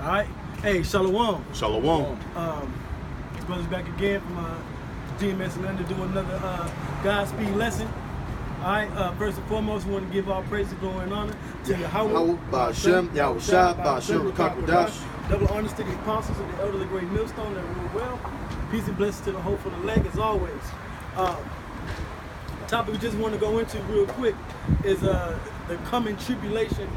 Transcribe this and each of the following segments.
All right. Hey, Shalom. Shalom. Brothers back again from Gms and to do another Godspeed lesson. All right. First and foremost, we want to give all praise, glory, and honor to Yahweh, Ba'ashem, Yahushua, Ba'ashem, Rakakwadash. Double honors to the apostles and the elders of the great millstone that rule well. Peace and blessings to the hope for the leg, as always. Topic we just want to go into real quick is the coming tribulation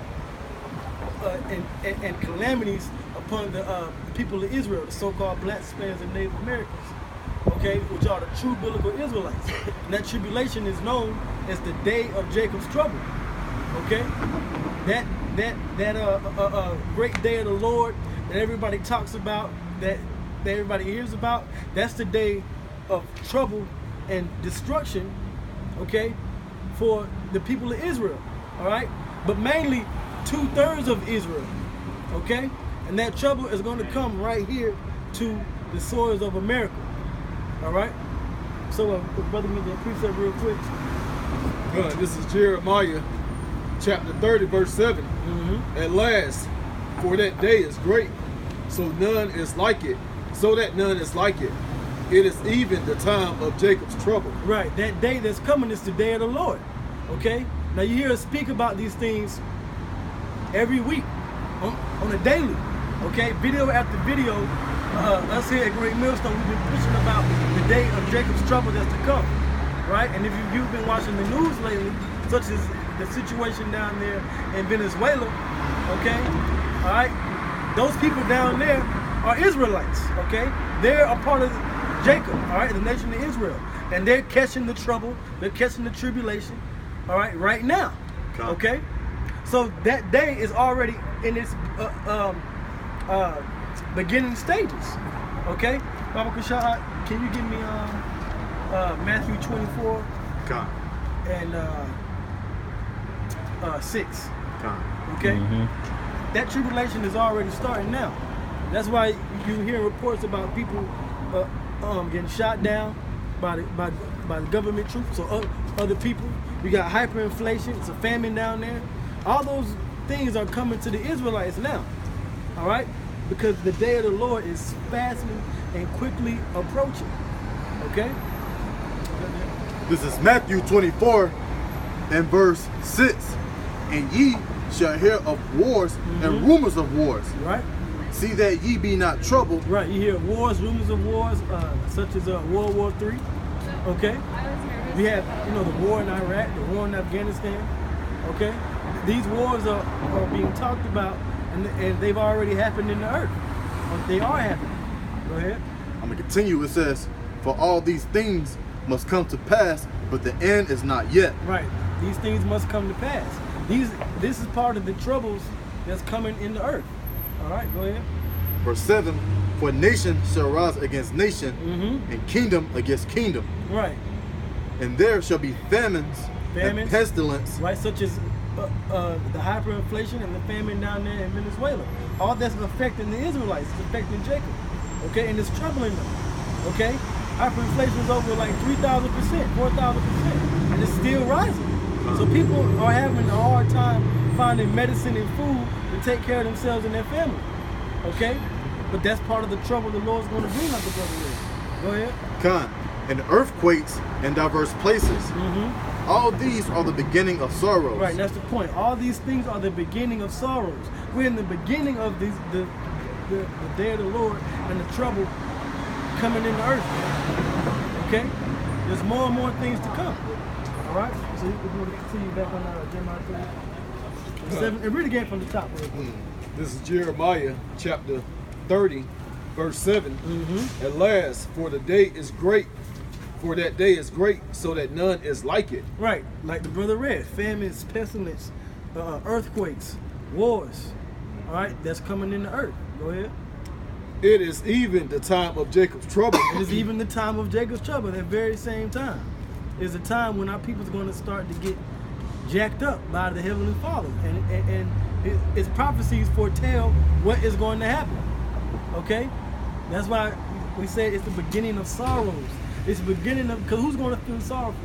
and calamities upon the people of Israel, the so-called Black, Hispanics, and Native Americans, okay, which are the true biblical Israelites. And that tribulation is known as the day of Jacob's trouble, okay? That great day of the Lord that everybody talks about, that everybody hears about, that's the day of trouble and destruction, okay, for the people of Israel, all right? But mainly 2/3 of Israel, okay? And that trouble is going to come right here to the soils of America, all right? So, Brother, me to preach that real quick. This is Jeremiah chapter 30, verse 7. At last, for that day is great, so none is like it. So that none is like it. It is even the time of Jacob's trouble. Right, that day that's coming is the day of the Lord, okay? Now, you hear us speak about these things every week, on a daily, okay? Video after video, us here at Great Millstone, we've been pushing about the day of Jacob's trouble that's to come, right? And if you've been watching the news lately, such as the situation down there in Venezuela, okay? All right, those people down there are Israelites, okay? They're a part of Jacob, all right, the nation of Israel. And they're catching the trouble, they're catching the tribulation, all right, right now, okay? So that day is already in its beginning stages, okay? Baba Kushah, can you give me Matthew 24 and 6? Okay? That tribulation is already starting now. That's why you hear reports about people getting shot down by the government troops or other people. You got hyperinflation, it's a famine down there. All those things are coming to the Israelites now, all right? Because the day of the Lord is fastly and quickly approaching, okay? This is Matthew 24 and verse 6. And ye shall hear of wars and rumors of wars. Right. See that ye be not troubled. Right, you hear wars, rumors of wars, such as World War III, okay? We have, the war in Iraq, the war in Afghanistan, okay? These wars are being talked about, and they've already happened in the earth. They are happening. Go ahead. I'm going to continue. It says, for all these things must come to pass, but the end is not yet. Right. These things must come to pass. This is part of the troubles that's coming in the earth. All right, go ahead. Verse 7, for nation shall rise against nation, and kingdom against kingdom. Right. And there shall be famines. And pestilence. Right, such as the hyperinflation and the famine down there in Venezuela. All that's affecting the Israelites, it's affecting Jacob, okay? And it's troubling them, okay? Hyperinflation is over like 3,000%, 4,000%, and it's still rising. So people are having a hard time finding medicine and food to take care of themselves and their family, okay? But that's part of the trouble the Lord's going to bring up the brother with. Go ahead. And earthquakes in diverse places. All these are the beginning of sorrows. Right, that's the point. All these things are the beginning of sorrows. We're in the beginning of the day of the Lord and the trouble coming in the earth. Okay? There's more and more things to come. All right? So we're going to continue back on Jeremiah 7. And read again from the top. This is Jeremiah chapter 30, verse 7. At last, for the day is great. For that day is great, so that none is like it. Right, like the brother read, famines, pestilence, earthquakes, wars. All right, that's coming in the earth. Go ahead. It is even the time of Jacob's trouble. It is even the time of Jacob's trouble. At that very same time, is a time when our people's going to start to get jacked up by the Heavenly Father, and its prophecies foretell what is going to happen. Okay, that's why we say it's the beginning of sorrows. It's the beginning of, because who's going to feel sorrowful?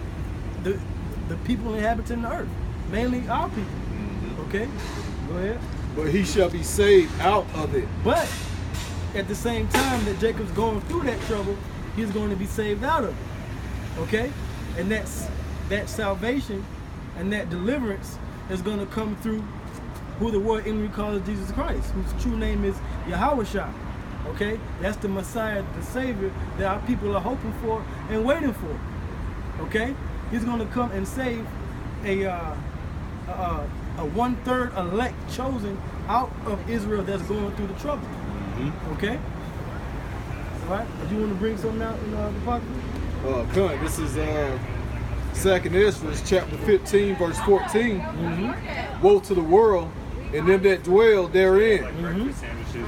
The people inhabiting the earth, mainly our people. Okay, go ahead. but he shall be saved out of it. But at the same time that Jacob's going through that trouble, he's going to be saved out of it. Okay? And that salvation and that deliverance is going to come through who the word enemy calls Jesus Christ, whose true name is Yahushua. Okay? That's the Messiah, the Savior that our people are hoping for and waiting for. Okay? He's going to come and save a 1/3 elect chosen out of Israel that's going through the trouble. Okay? All right? Do you want to bring something out in the pocket? Come. This is 2nd Ezra, chapter 15, verse 14. Woe to the world and them that dwell therein,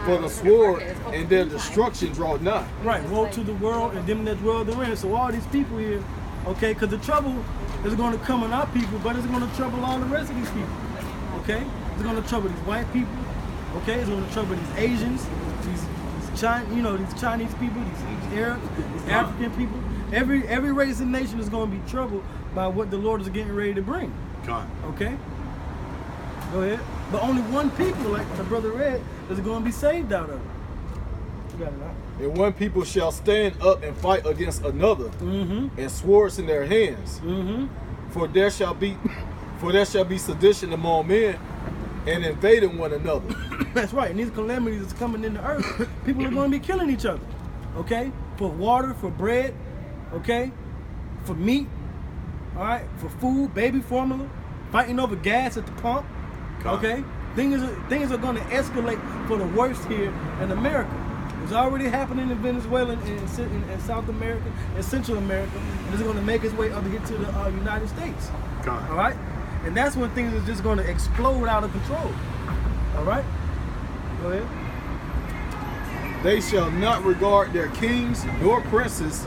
for the sword and their destruction draw nigh. Right. Woe to the world and them that dwell therein. So all these people here, okay, because the trouble is going to come on our people, but it's going to trouble all the rest of these people. Okay? It's going to trouble these white people. Okay? It's going to trouble these Asians, these Chinese people, these Arabs, these African people. Every race and nation is going to be troubled by what the Lord is getting ready to bring. Okay? Go ahead. But only one people, like the brother read, is going to be saved out of it. You got it out. And one people shall stand up and fight against another, and swords in their hands. For there shall be sedition among men, and invading one another. That's right. And these calamities is coming in the earth. People are going to be killing each other. Okay? For water, for bread, okay? For meat, all right? For food, baby formula, fighting over gas at the pump. Okay? Things are going to escalate for the worst here in America. It's already happening in Venezuela and South America and Central America, and it's going to make its way up here to the United States. All right? And that's when things are just going to explode out of control. All right? Go ahead. They shall not regard their kings nor princes,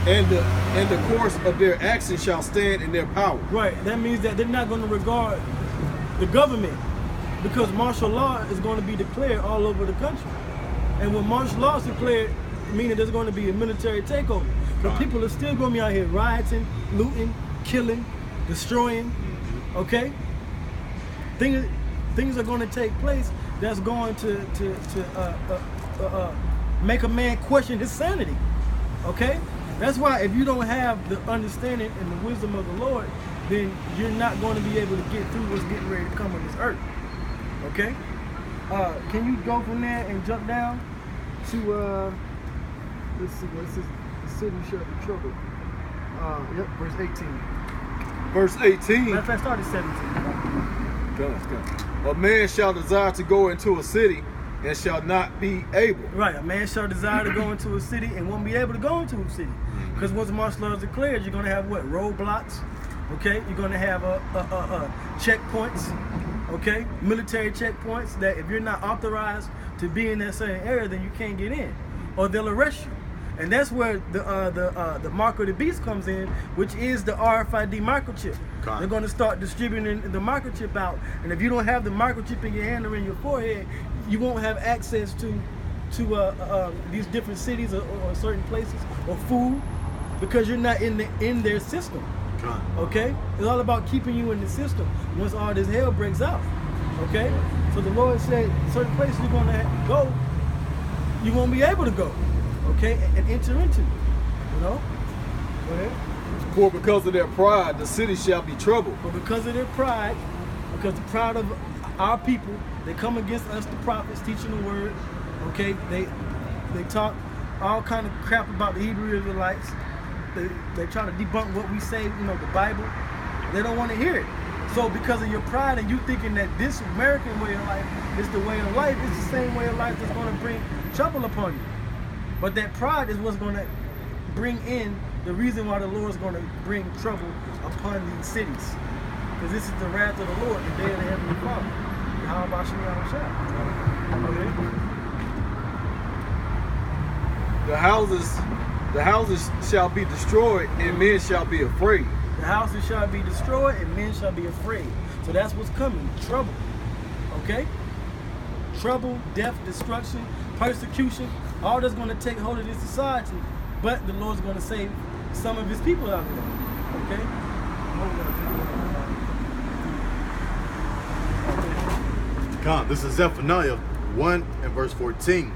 and the course of their actions shall stand in their power. Right. That means that they're not going to regard the government, because martial law is going to be declared all over the country. And when martial law is declared, meaning there's going to be a military takeover. But people are still going to be out here rioting, looting, killing, destroying. Okay? Things are going to take place that's going to make a man question his sanity. Okay? That's why if you don't have the understanding and the wisdom of the Lord, then you're not going to be able to get through what's getting ready to come on this earth. Okay? Can you go from there and jump down to let's see, this is the city shall be troubled. Yep, verse 18. Verse 18. Matter of fact, start at 17. Go. A man shall desire to go into a city and shall not be able. Right, a man shall desire to go into a city and won't be able to go into a city. Because once martial law is declared, you're going to have what? Roadblocks. Okay? You're going to have checkpoints. Okay? Military checkpoints that if you're not authorized to be in that certain area, then you can't get in. Or they'll arrest you. And that's where the mark of the beast comes in, which is the RFID microchip. They're going to start distributing the microchip out. And if you don't have the microchip in your hand or in your forehead, you won't have access to these different cities or certain places or food, because you're not in their system. Okay? It's all about keeping you in the system once all this hell breaks out. Okay? So the Lord said certain places you're going to go, you won't be able to go. Okay? And enter into. You know? Go ahead. For because of their pride, the city shall be troubled. But because of their pride, because the pride of our people, they come against us, the prophets, teaching the word. Okay? They talk all kind of crap about the Hebrew Israelites. They try to debunk what we say, the Bible. They don't want to hear it. So because of your pride and you thinking that this American way of life is the way of life, it's the same way of life that's going to bring trouble upon you. But that pride is what's going to bring in the reason why the Lord is going to bring trouble upon these cities. Because this is the wrath of the Lord, the day of the Heavenly Father. How about The houses shall be destroyed, and men shall be afraid. The houses shall be destroyed, and men shall be afraid. So that's what's coming, trouble. Okay? Trouble, death, destruction, persecution, all that's going to take hold of this society. But the Lord's going to save some of his people out of there. Okay? Come, this is Zephaniah 1 and verse 14.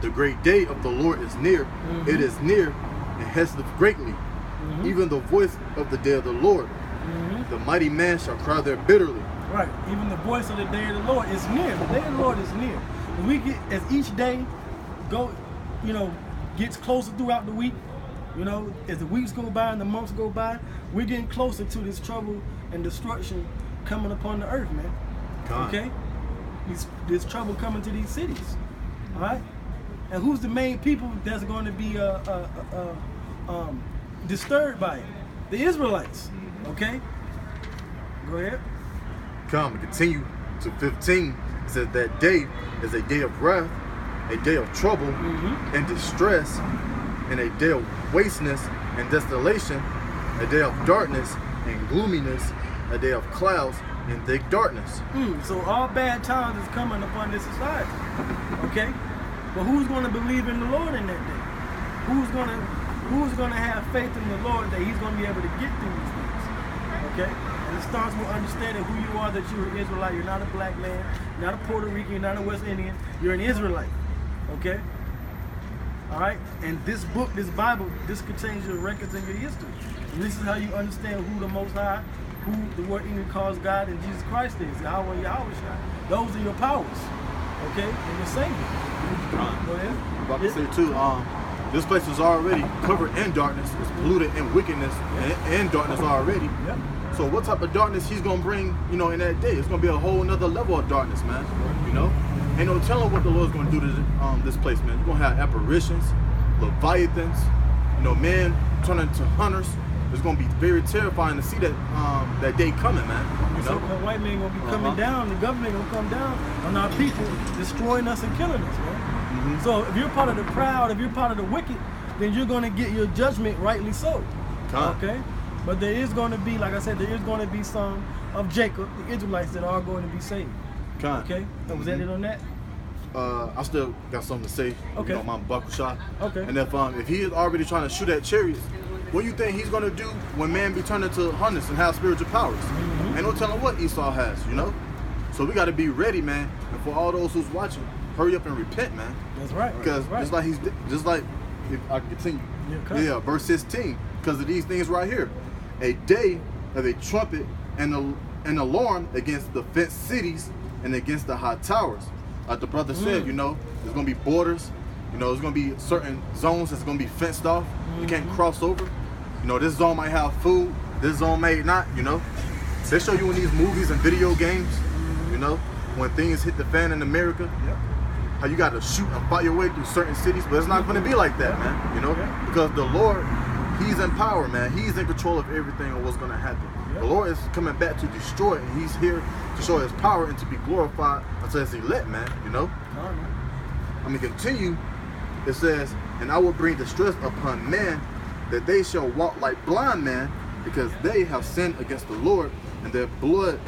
The great day of the Lord is near. It is near and hasteth greatly. Even the voice of the day of the Lord. The mighty man shall cry there bitterly. Right. Even the voice of the day of the Lord is near. The day of the Lord is near. When we get, as each day gets closer throughout the week, as the weeks go by and the months go by, we're getting closer to this trouble and destruction coming upon the earth, man. Okay? This trouble coming to these cities. All right? And who's the main people that's going to be disturbed by it? The Israelites. Okay? Go ahead. Come and continue to 15. It says that day is a day of wrath, a day of trouble and distress, and a day of wasteness and desolation, a day of darkness and gloominess, a day of clouds and thick darkness. So all bad times is coming upon this society. Okay? But who's going to believe in the Lord in that day? Who's going to have faith in the Lord that he's going to be able to get through these things? Okay? And it starts with understanding who you are, that you're an Israelite. You're not a black man, you're not a Puerto Rican, you're not a West Indian. You're an Israelite. Okay? All right? And this book, this Bible, this contains your records and your history. And this is how you understand who the Most High, who the word English calls God, and Jesus Christ is. Yahweh, Yahweh. Those are your powers. Okay? And your Savior. Go ahead. I'm about to say too, this place is already covered in darkness. It's polluted in wickedness and darkness already. Yep. So what type of darkness he's gonna bring, in that day? It's gonna be a whole nother level of darkness, man. Ain't no telling what the Lord's gonna do to this place, man. You're gonna have apparitions, leviathans, men turning into hunters. It's gonna be very terrifying to see that day coming, man. So the white man gonna be coming down, the government gonna come down on our people, destroying us and killing us, man. So if you're part of the proud, if you're part of the wicked, then you're gonna get your judgment rightly so. Okay? But there is gonna be, like I said, there is gonna be some of Jacob, the Israelites, that are going to be saved. Okay? Was that it on that? I still got something to say. Okay. My buckle shot. Okay. And if he is already trying to shoot at chariots, what do you think he's gonna do when man be turned into hunters and have spiritual powers? Ain't no telling what Esau has, So we gotta be ready, man. And for all those who's watching, hurry up and repent, man. That's right. Because just like if I can continue. Verse 16. Because of these things right here. A day of a trumpet and an alarm against the fenced cities and against the high towers. Like the brother said, there's gonna be borders. There's gonna be certain zones that's gonna be fenced off. You can't cross over. This zone might have food. This zone may not. They show you in these movies and video games. When things hit the fan in America, how you got to shoot and fight your way through certain cities. But it's not going to be like that, man. Because the Lord, he's in power, man. He's in control of everything and what's going to happen. The Lord is coming back to destroy it, and he's here to show his power and to be glorified until his elect, man. I'm going to continue. It says, and I will bring distress upon man, that they shall walk like blind men, because they have sinned against the Lord, and their blood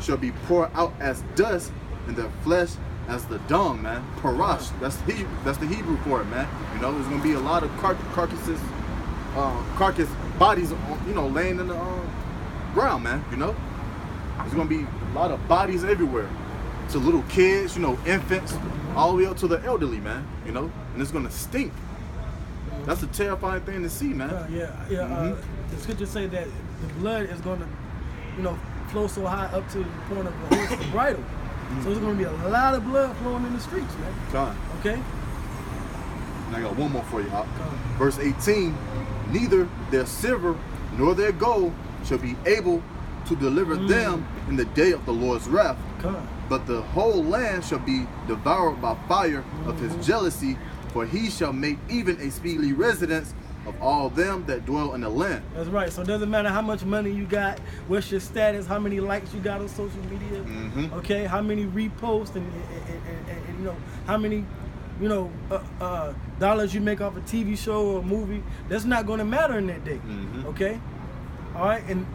shall be poured out as dust, and their flesh as the dung, man. Parash, that's the Hebrew for it, man. There's gonna be a lot of carcass bodies, laying in the ground, man. There's gonna be a lot of bodies everywhere, to little kids, infants, all the way up to the elderly, man. And it's gonna stink. That's a terrifying thing to see, man. The scriptures say that the blood is going to, flow so high up to the point of the horse's bridle. So there's going to be a lot of blood flowing in the streets, man. Okay? And I got one more for you. Verse 18, neither their silver nor their gold shall be able to deliver them in the day of the Lord's wrath. But the whole land shall be devoured by fire of his jealousy, for he shall make even a speedily residence of all them that dwell in the land. That's right. So it doesn't matter how much money you got, what's your status, how many likes you got on social media, okay, how many reposts and how many dollars you make off a TV show or a movie. That's not going to matter in that day. Okay, all right. And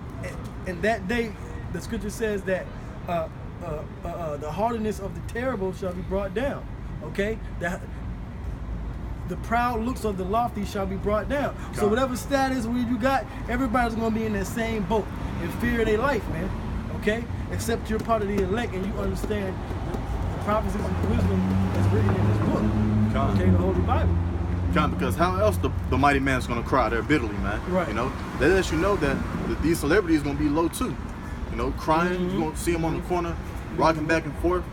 that day, the scripture says that the hardiness of the terrible shall be brought down. Okay, that the proud looks of the lofty shall be brought down. So whatever status where you got, everybody's gonna be in that same boat in fear of their life, man. Okay, except you're part of the elect and you understand the prophecies and wisdom that's written in this book. Okay, the Holy Bible. Because how else the mighty man's gonna cry there bitterly, man? Right. You know, they let you know that these celebrities gonna be low too. You know, crying. You're gonna see them on the corner, rocking back and forth,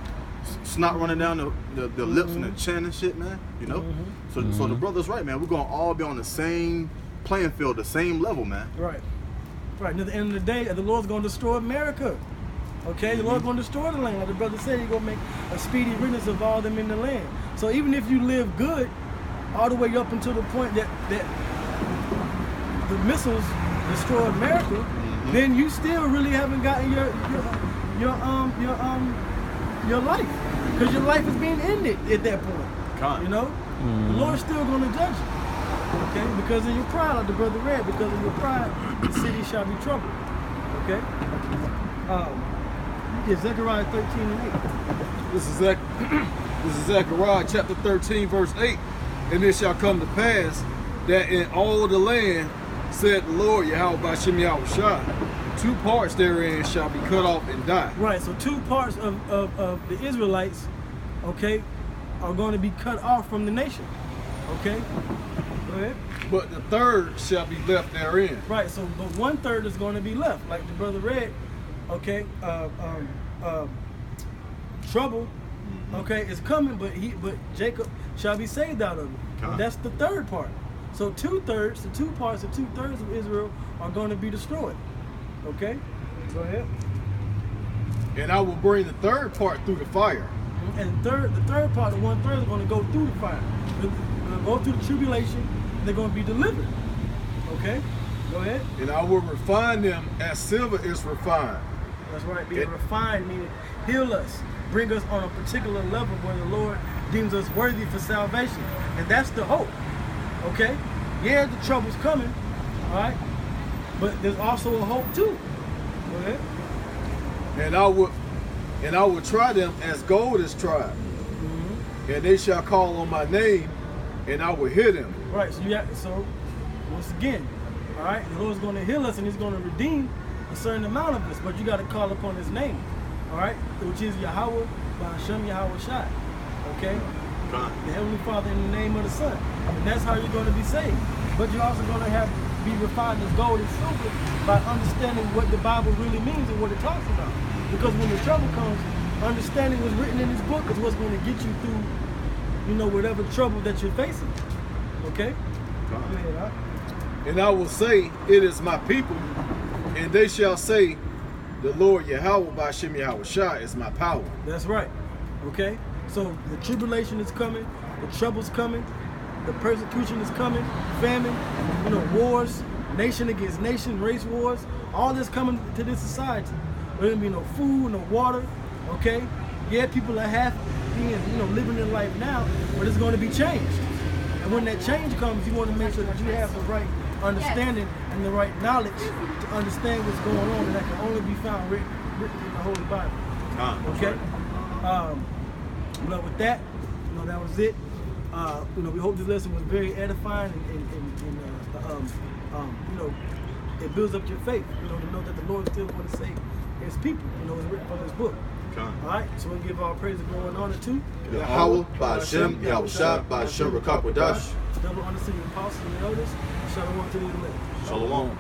snot running down the lips and the chin and shit, man. You know. So the brother's right, man. We're gonna all be on the same playing field, the same level, man. Right. Right. And at the end of the day, the Lord's gonna destroy America. Okay, the Lord's gonna destroy the land. Like the brother said, He's gonna make a speedy riddance of all them in the land. So even if you live good, all the way up until the point that the missiles destroy America, then you still really haven't gotten your life, because your life is being ended at that point. You know, the Lord's still going to judge you. Okay, because of your pride, like the brother read, because of your pride, the city shall be troubled. Okay. Zechariah 13:8. This is Zechariah chapter 13, verse 8. And it shall come to pass that in all the land, said the Lord Yahweh by Shem Yahushua, 2 parts therein shall be cut off and die. Right, so 2 parts of the Israelites, okay, are going to be cut off from the nation. Okay? Go ahead. But the 3rd shall be left therein. Right, so but 1/3 is going to be left, like the brother read. Okay, trouble, okay, is coming, but Jacob shall be saved out of it. Well, that's the 3rd part. So 2/3, the 2 parts, the 2/3 of Israel are going to be destroyed. Okay, go ahead. And I will bring the 3rd part through the fire. And the third part, the 1/3 is going to go through the fire. They're going to go through the tribulation. And they're going to be delivered. Okay, go ahead. And I will refine them as silver is refined. That's right. Being refined meaning heal us, bring us on a particular level where the Lord deems us worthy for salvation, and that's the hope. Okay, yeah, the trouble's coming, all right, but there's also a hope too. Go ahead. And I will try them as gold is tried, and they shall call on my name, and I will hear them. Right. So once again, all right, the Lord's going to heal us, and He's going to redeem a certain amount of us, but you got to call upon His name, all right, which is Yahweh by Hashem Yahushua. Okay, the Heavenly Father in the name of the Son, and that's how you're going to be saved. But you're also going to be refined as gold and silver by understanding what the Bible really means and what it talks about. Because when the trouble comes, understanding what's written in this book is what's going to get you through, you know, whatever trouble that you're facing. Okay. Go ahead, huh? And I will say, it is my people, and they shall say, the Lord Yahweh by Shem Yahushua is my power. That's right. Okay? So the tribulation is coming, the trouble's coming, the persecution is coming, famine, you know, wars, nation against nation, race wars, all this coming to this society. There's gonna be no food, no water, okay? Yeah, people are half being, you know, living their life now, but it's gonna be changed. And when that change comes, you want to make sure that you have the right understanding and the right knowledge to understand what's going on, and that can only be found written in the Holy Bible. Okay? But with that, you know, that was it. You know, we hope this lesson was very edifying and you know, it builds up your faith, you know, to know that the Lord still want to save His people, you know, it's written from His book. All right, so we'll give all praise and glory and honor to Yahweh, by Hashem, Yahushua, by Hashem, Rakakwadash. Double honor to the apostles and the elders. Shalom to the elect. Shalom.